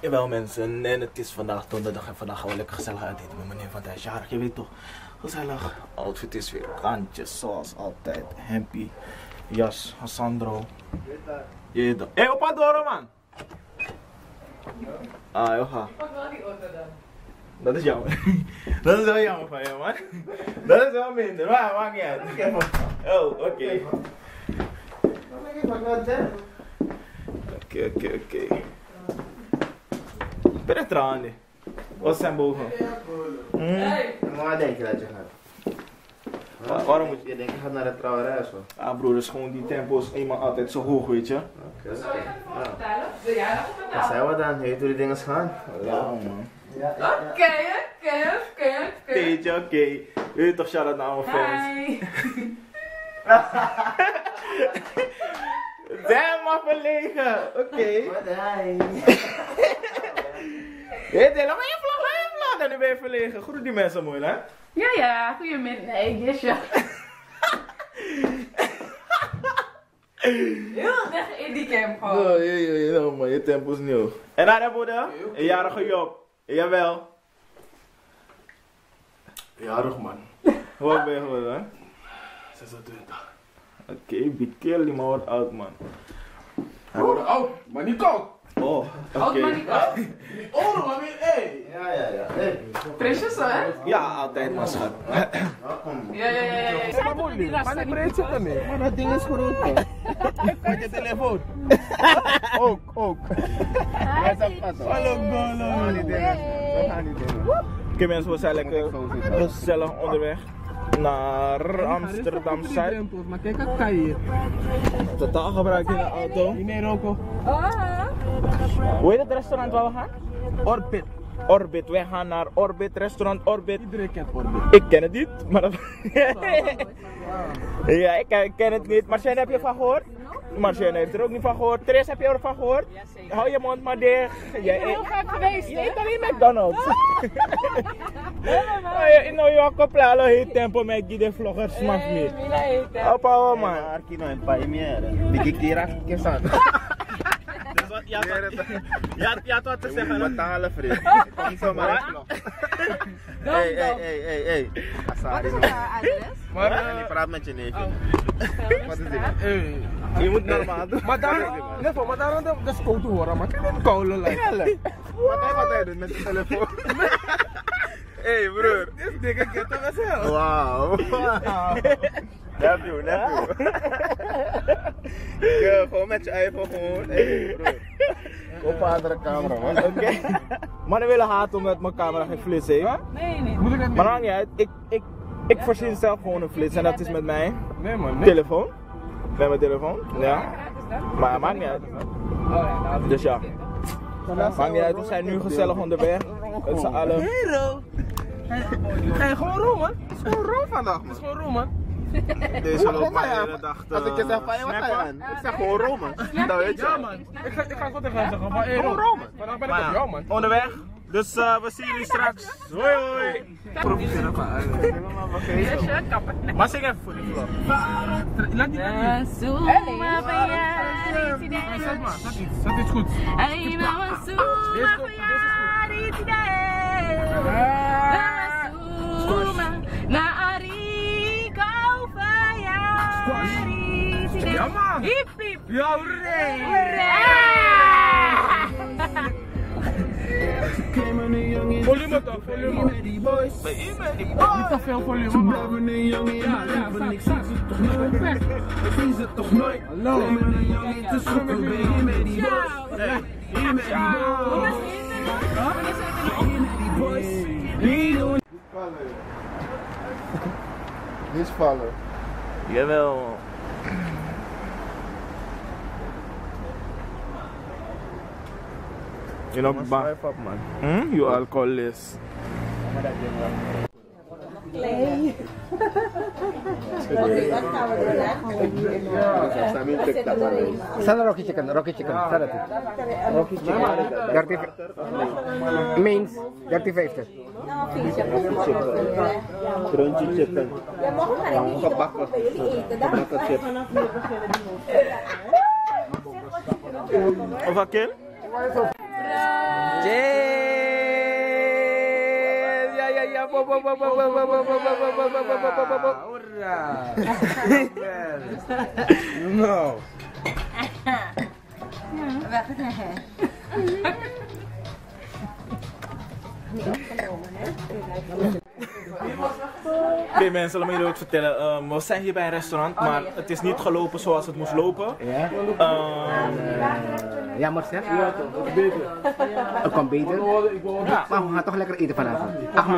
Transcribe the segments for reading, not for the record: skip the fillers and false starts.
Jawel mensen, en het is vandaag donderdag en vandaag gaan we lekker gezellig uit eten met meneer Van Dijs. Jarig, je weet toch, gezellig. Outfit is weer kantjes zoals altijd. Hempie, jas, Hassandro. Hé, opa Doro man! Ah, joh. Pak wel die auto dan. Dat is jammer. Dat is wel jammer van je man. Dat is wel minder, maar maakt niet uit. Oh, oké. Oké. Ben je trouwens? Wat zijn boven? Hey! Waar denk je dat je gaat? Waarom moet je? Je denkt je gaat naar de trouwerij of zo? Ah broer, dus gewoon die tempo is eenmaal altijd zo hoog, weet je? Zo, je gaat het voor vertellen? Wil jij nog Wat vertellen? zijn we dan? Je weet hoe die dingen gaan? Ja man. Oké. Teetje, oké. Je weet toch, shout-out naar mijn fans. Hi! Damn, maar verlegen. Oké. Wat hij? Hé, laat maar je vlog. En nu ben je verlegen. Groet die mensen mooi, hè? Ja, goeiemiddag. Nee, Gisje. Heel erg in die camp gewoon. Oh, ja, man, je tempo is nieuw. En daar hebben we een jarige Job. Jawel. Jarig man. Hoe oud ben je geworden, hè? 26. Oké, biedt kerel, die man wordt oud, man. Hij wordt oud, maar niet koud. Oh, Oud oké. maar niet oud. Oh, maar weer, hé. Ja. Hey. Frisjes hè? Ja, altijd, man, schat. Welkom. Ja. Maar die breed zit er niet. Maar dat ding is groot, man. Met je telefoon. Ook. Hallo, Golo. We gaan niet doen. Oké mensen, we zijn lekker gezellig onderweg naar Amsterdam Zuid. Maar kijk, wat kan je hier? Totaal gebruik je de auto. Nee, Rocco. Hoe heet het restaurant waar we gaan? Orbit. Orbit, wij gaan naar Orbit, restaurant Orbit. Iedereen kent Orbit. Ik ken het niet, maar dat... Ja, ik ken het niet. Marcien, heb je ervan gehoord? Marcien heeft er ook niet van gehoord. Therese, heb je ervan gehoord? Jazeker. Hou je mond maar dicht. Ik ben heel graag geweest, Je hè? eet alleen McDonald's. Nou, je koppelen hit tempo met die vloggers, mag niet. Ophouden, man. Arkino en Paimiere. Die kira kesan. Je had wat te zeggen, hè? Betalen, vriend. Niet zomaar echt nog. Hey. Asari nog. Maar ik praat met je neefje. Wat is dit? Je moet normaal doen. Maar daarom dat is koud te horen, maar ik kan koulen lijken. Wat hij doet met zijn telefoon. Hey broer. Dit is dikke ghetto als hel. Wauw. Nephew. Gewoon met je iPhone gewoon. Hey broer. Op een andere camera man. Oké. Mannen willen haten omdat mijn camera geen flits heeft. Nee. Moet ik het Maar maakt niet uit. Ik voorzien zelf gewoon een flits en dat is met mijn Nee man, nee. telefoon. Met mijn telefoon, ja. Maar maakt niet uit. Dus ja. Maakt niet uit, we zijn nu gezellig onderweg. Met z'n allen. Hey, gewoon room man. Het is gewoon room vandaag man. Het is gewoon room man. Deze loopt maar de hele dag te Als ik je zeg van, wat ga je aan? Ik zeg gewoon Rome. Dat weet je. Ja man. Ik ga zo tegen hem zeggen van hey room. Vandaag ben ik op jou man. Onderweg. Dus we zien jullie straks. Hoi. Maar zing even voor die vlog. Laat die niet. Zet iets goed. Ja man. Hip hip. Ja, hoeré. Volume toch, volume. Niet te veel volume man. Hallo. Niet vallen. Jawel. You know, Up man. You alcoholist. Clay. Sana Rocky Chicken, sana tu. Rocky Chicken. 30 mains 30 Crunchy chicken. Kabakot. Kabakot chip. Of aquele? No. Oké mensen, laat me jullie ook vertellen. We zijn hier bij een restaurant, maar het is niet gelopen zoals het moest lopen. Ja? Jammer zeg. Het kan beter. Maar we gaan toch lekker eten vanavond. 8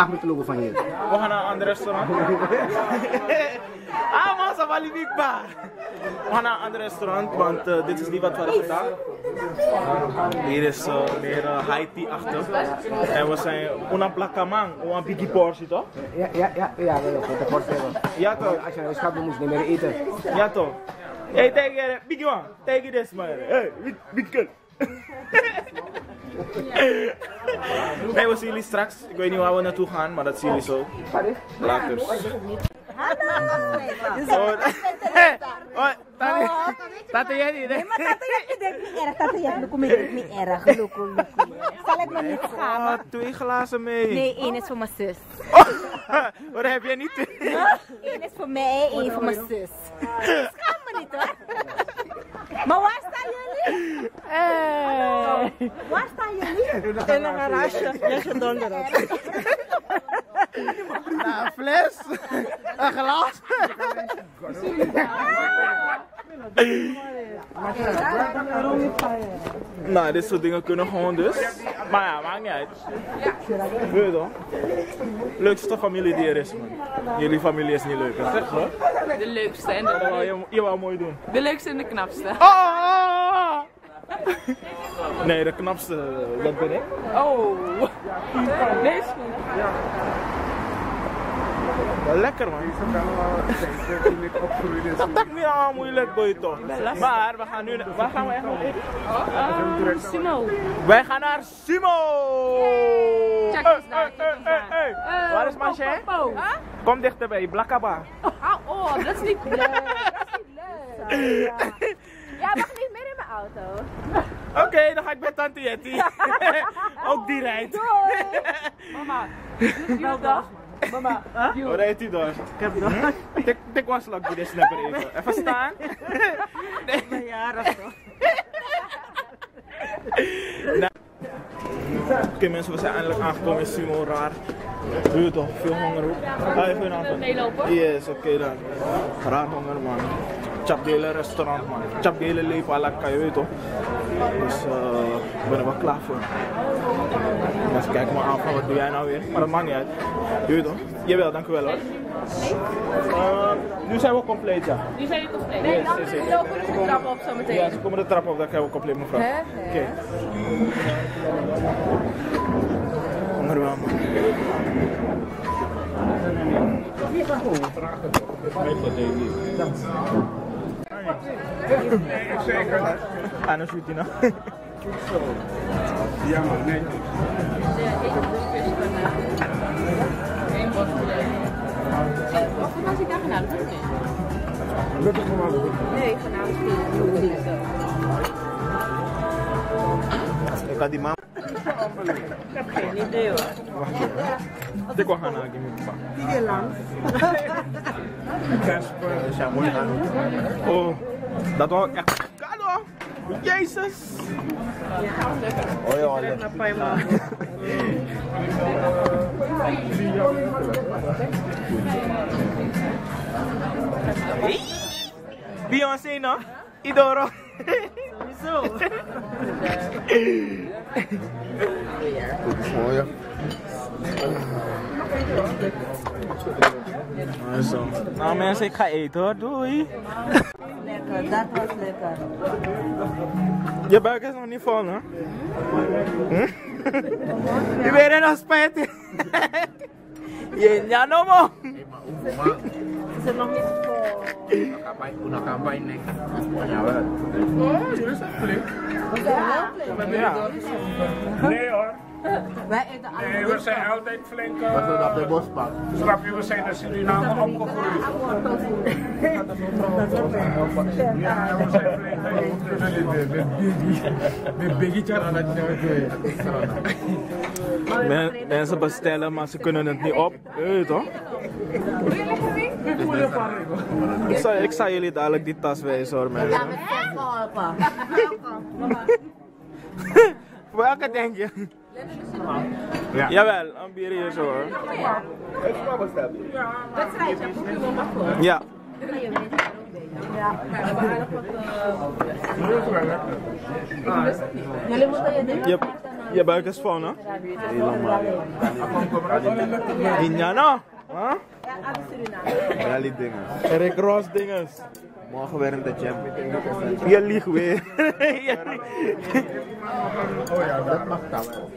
minuten lopen van hier. We gaan naar een ander restaurant. Ah man, ça va les big bar. We gaan naar een ander restaurant, want dit is niet wat we hadden gedaan. Hier is meer high tea-achtig. En we zijn una placamang, een biggie portie toch? Ja, de portie hebben. Ja toch? Als je een schat moet, niet meer eten. Ja toch? Hey, take it, biggie man, take it this man. Hey, big girl. Nee, we zien jullie straks. Ik weet niet waar we naartoe gaan, maar dat zien jullie zo. Later. Tante Jenny, nee. Maar Tante Jenny denkt niet erg. Tante Jenny doet niet erg. Gelukkig. Zal ik me niet schamen? 2 glazen mee. Nee, 1 is voor mijn zus. Wat heb jij niet? 1 is voor mij, 1 voor mijn zus. Schaam me niet hoor. Maar waar staan jullie? Waar staan jullie? In een garage. Jij zit donderdag. Een fles, een glas. Nou, dit soort dingen kunnen gewoon dus. Maar ja, maakt niet uit. Weet je toch? Leukste familie die er is, man. Jullie familie is niet leuk, hè? Zeg hoor. De leukste en Je wou mooi doen. de leukste en de knapste. Oh! Nee, de knapste, dat ben ik. Oh. Deze is goed. Wel lekker man. Dat is niet al moeilijk boy toch. Maar we gaan nu, waar gaan we echt nog eten? Simo. Wij gaan naar Simo! Check eens daar, check eens daar. Waar is Manche? Kom dichterbij, Blakaba. Oh, dat is niet leuk. Dat is niet leuk. Ja, mag niet meer in mijn auto. Oké, dan ga ik met Tante Jetty. Ook die rijdt. Mama, doe dag. Mama, Wat rijdt hij door? Ik heb door. Tik was lang die snapper even. Even staan. ja, dat is toch. Oké mensen, we zijn eindelijk aangekomen in Simo, raar. Doe je toch, veel honger ook. Even een aantal. Meelopen? Yes, oké dan. Raar honger man. Chap de hele restaurant man. Chap de hele leven à la kan je weet toch. Dus ik ben er wel klaar voor. Dus kijk me aan van wat doe jij nou weer. Maar dat maakt niet uit. Je weet toch? Jawel, dankjewel hoor. Nu zijn we compleet ja. Nu zijn jullie compleet. Nee, Dan lopen we de trap op zo meteen. Ja, ze komen de trap op, dan krijgen we compleet mevrouw. Oké. Honger wel man. Ano shoot na? Ja man, nee. Wat voor ik daar gedaan? Nee, vanavond Ik had die man. Ik heb geen idee hoor. Wacht even. Ik wil gaan naar die Die langs. ja, mooi gaan. Oh, dat was echt. Hallo! Jezus! Oh ja, lekker. Beyoncé no? Idoro. Sowieso. Mooi. Zo. Nou mensen, ik ga eten hoor. Doei. Lekker, dat was lekker. Je buik is nog niet vol hè? Je bent er nog spijt. Ja, no mo. Is het nog niet voor? Una campagne nek. Ja, wel. Oh, hier is een plek. Ja. Nee hoor. Wij eten Nee, we zijn altijd flink. Was dat op de bospak? Snap je, we zijn in Suriname opgegroeid. Ja, we zijn flink. Met Biggie aan het Mensen bestellen, maar ze kunnen het niet op. Weet je toch? Ik zal jullie dadelijk die tas wijzen hoor, mensen. Ja, met zes geholpen. Welke denk je? Ja. Jawel, een bier hier zo hoor. Ja. Jullie moeten je dingen Je buik is vol, hè? Helemaal. Injana? Huh? Rally dingen. Rick Ross dinges. Morgen weer in de gym. Je liegt weer. Oh ja, dat mag dan wel.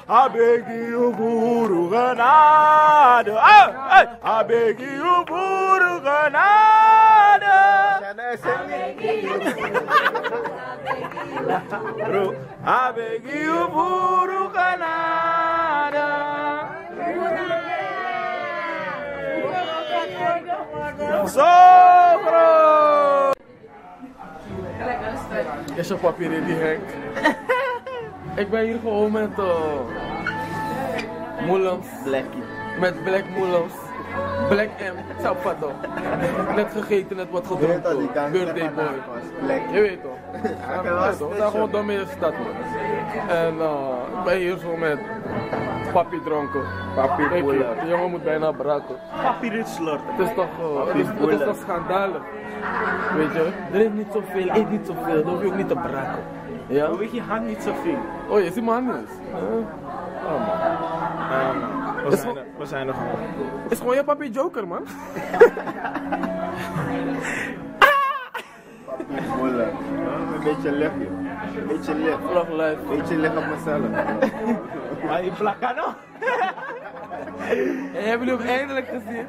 I beg you, Guru Ganado. I beg you, Guru Ganado. I beg you, Guru Ganado. Sogro! Is er papier in die hek? Ik ben hier gewoon met moelens. Blackie. Met black moelens. Black M. Sapato. Net gegeten, net wat gedronken. Birthday boy. Je weet toch? We zijn gewoon door de stad man. En ik ben hier zo met papi dronken. Papi boelen. De jongen moet bijna braken. Papi dit slort. Het is toch het is toch schandalig. Weet je, drink niet zoveel, eet niet zoveel, dan hoef je ook niet te braken. Ja? Weet je hand niet zoveel. Oh, je ziet mijn hand eens. Oh man. We zijn er gewoon. Is gewoon je papi Joker man. Moeilijk. Een beetje lef, joh. Een beetje lef. Vlog live. Een beetje lef op mezelf. Maar je plakken nog. En hebben jullie hem eindelijk gezien?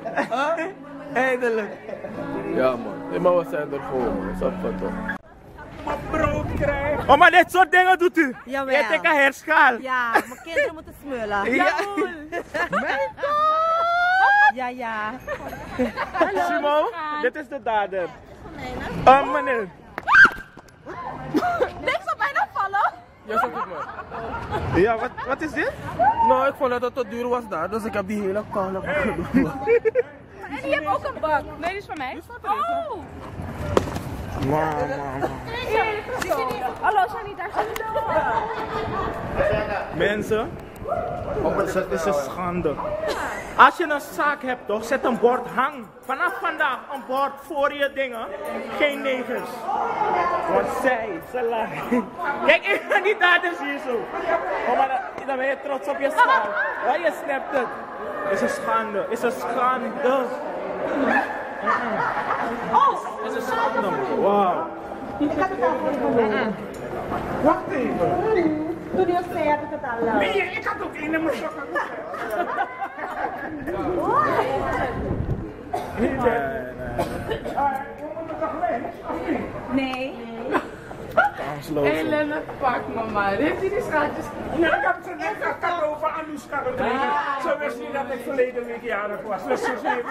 Eindelijk. Ja man, maar we zijn er gewoon man. Zo van toch. Brood krijgen. Oh, maar dit soort dingen doet u. Jawel. Je hebt een herschaal. Ja, mijn kinderen moeten smullen. Ja. Ja, ja. Simon, dit is de dader. Meneer. Niks op bijna vallen. Ja, zeg het maar. Ja, wat is dit? Nou, ik vond dat het te duur was daar, dus ik heb die hele kale gedaan. En je hebt ook een bak. Nee, die is van mij. Oh! Mama. Hallo, Shani, daar zijn we. Mensen, het is een schande. Als je een zaak hebt toch, zet een bord hang. Vanaf vandaag een bord voor je dingen. Geen negers. Want ze lachen. Kijk, ik ben niet daar dus hier zo. Oh, maar dan ben je trots op je schaal. Ja, je snapt het. Is een schande. Is een schande. Oh, is een schande. Wauw. Wacht even. Toen je zei, heb ik het al. Nee, ik had ook in mijn sokken. Nee. Hé, Lennart, pak mama. Heeft hij die schaatjes? Ja, ik heb ze net cadeau van Anoushka gekregen. Ze wist niet dat ik verleden week jarig was. Dus ze zei, ik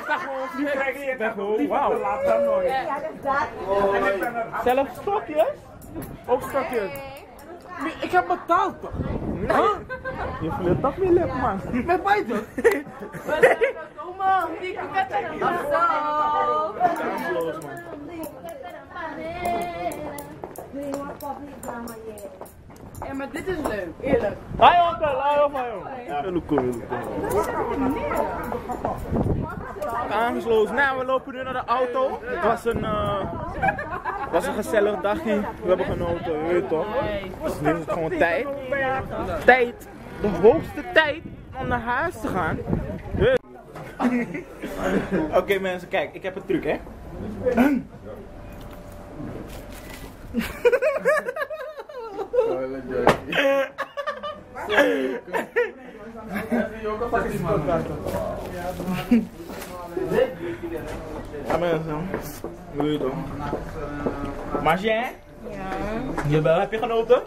zag gewoon, die krijg je cadeau. Wauw. Laat dan nooit. Ja, dat En ik ben er Zelf stokjes? Ook stokjes. Nee, ik heb betaald toch? Je vleert toch weer lip, man. Met mij toch? Kom op, die kroketten en zo. Kansloos, man. Ja, maar dit is leuk, eerlijk. Hai, onkel, hai, jongen. Ja, kom. Aangesloten. Nou, we lopen nu naar de auto. Het was een gezellig dagje. We hebben genoten, je weet toch? Dus nu is het gewoon tijd. De hoogste tijd om naar huis te gaan. Oké mensen, kijk, ik heb een truc hè. Ja mensen, doe je toch? Margien? Jawel, heb je genoten?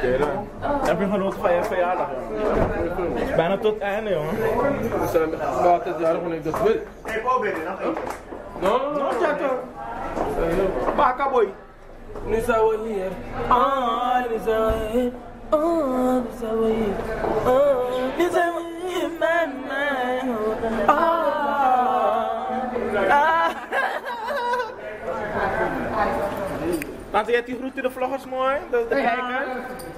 Zeker. Heb je genoten van je verjaardag? Het is bijna tot het einde jongen. We zijn laat het jaar gewoon ik dat wil. Hey, probeer je nog eentje. No, checken. Baka boy. Nu zijn we hier. Nu zijn we hier. Nu zijn we hier. Nu zijn we hier, Tante, jij die groet in de vloggers mooi, de kijker.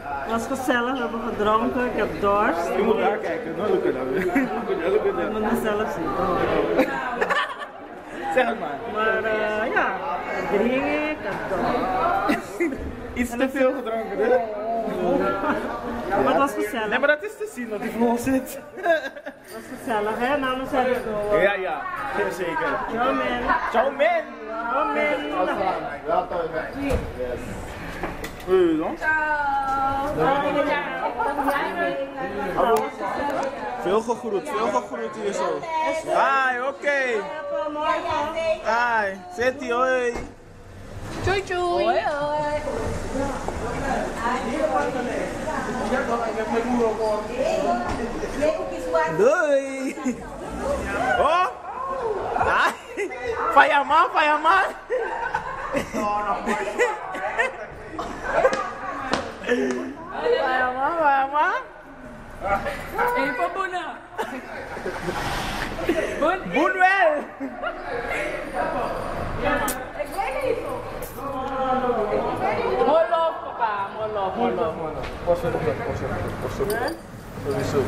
Het was gezellig, we hebben gedronken, ik heb dorst. Je moet daar kijken, nou look at that. Ik moet mezelf zien. Zeg het maar. Maar ja, drink ik, heb dorst. Iets te veel gedronken, hè? Maar het was gezellig. Nee, maar dat is te zien dat die vlog zit. Het was gezellig, hè? Namens het Ja, ja, zeker. Ciao, man. Ciao, man. Ciao, man. Veel gegroet hier zo. Hi, oké. Hi, Zeti, hoi. Doei doei. Hoi hoi. Doei. Oh. Hi. Fayaman, Fayaman. Fayaman. Even Boena. Boenwel. Ik weet niet. More love, papa. More love. Pas op. Sowieso.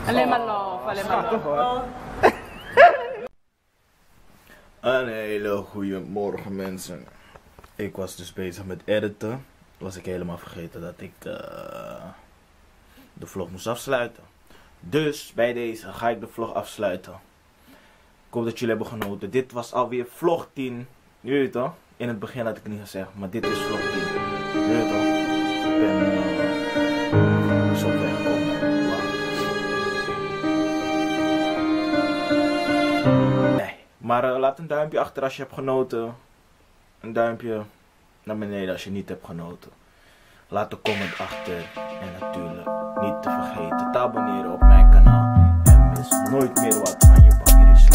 Alleen maar love. Een hele goede morgen mensen. Ik was dus bezig met editen. Was ik helemaal vergeten dat ik de vlog moest afsluiten. Dus bij deze ga ik de vlog afsluiten. Ik hoop dat jullie hebben genoten. Dit was alweer vlog 10. Je weet toch? In het begin had ik het niet gezegd, maar dit is vlog 10. Je weet toch? Ik ben zo ver gekomen. Wow. Nee, maar laat een duimpje achter als je hebt genoten. Een duimpje naar beneden als je niet hebt genoten. Laat een comment achter. En natuurlijk niet te vergeten te abonneren op mijn kanaal. En mis nooit meer wat van je papier is.